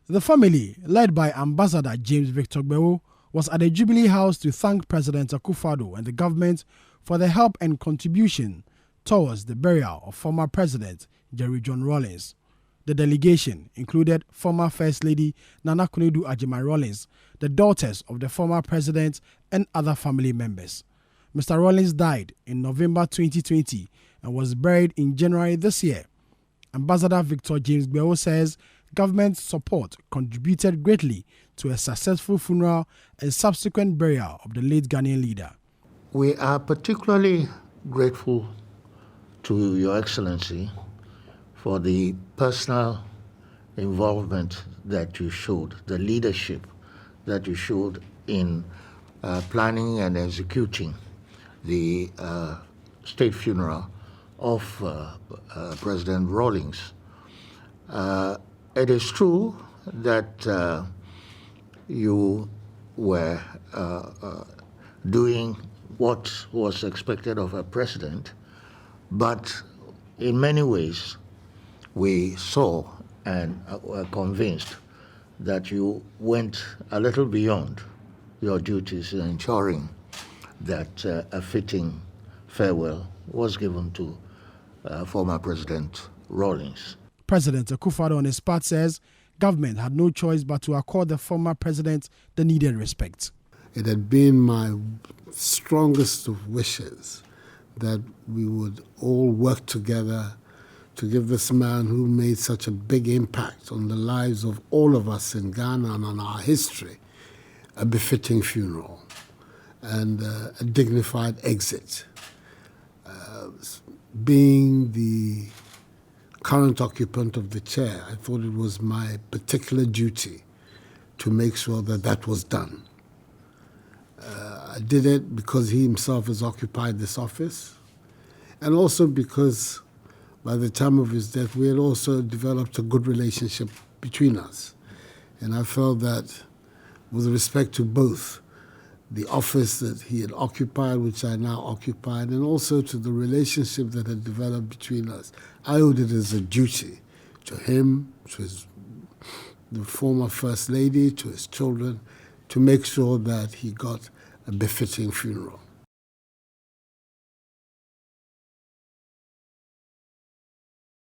The family, led by Ambassador James Victor Gbewo, was at the Jubilee House to thank President Akufo-Addo and the government for their help and contribution towards the burial of former President J.J Rawlings. The delegation included former First Lady Nana Akufo-Addo Rawlings, the daughters of the former president, and other family members. Mr. Rawlings died in November 2020 and was buried in January this year. Ambassador Victor James Gbewo says government support contributed greatly to a successful funeral and subsequent burial of the late Ghanaian leader. We are particularly grateful to Your Excellency for the personal involvement that you showed, the leadership that you showed in planning and executing the state funeral of President Rawlings. It is true that you were doing what was expected of a president, but in many ways we saw and were convinced that you went a little beyond your duties in ensuring that a fitting farewell was given to former President Rawlings. President Akufo-Addo on his part says government had no choice but to accord the former president the needed respect. It had been my strongest of wishes that we would all work together to give this man who made such a big impact on the lives of all of us in Ghana and on our history a befitting funeral and a dignified exit. Being the current occupant of the chair, I thought it was my particular duty to make sure that that was done. I did it because he himself has occupied this office, and also because by the time of his death, we had also developed a good relationship between us. And I felt that with respect to both the office that he had occupied, which I now occupied, and also to the relationship that had developed between us, I owed it as a duty to him, to the former First Lady, to his children, to make sure that he got a befitting funeral.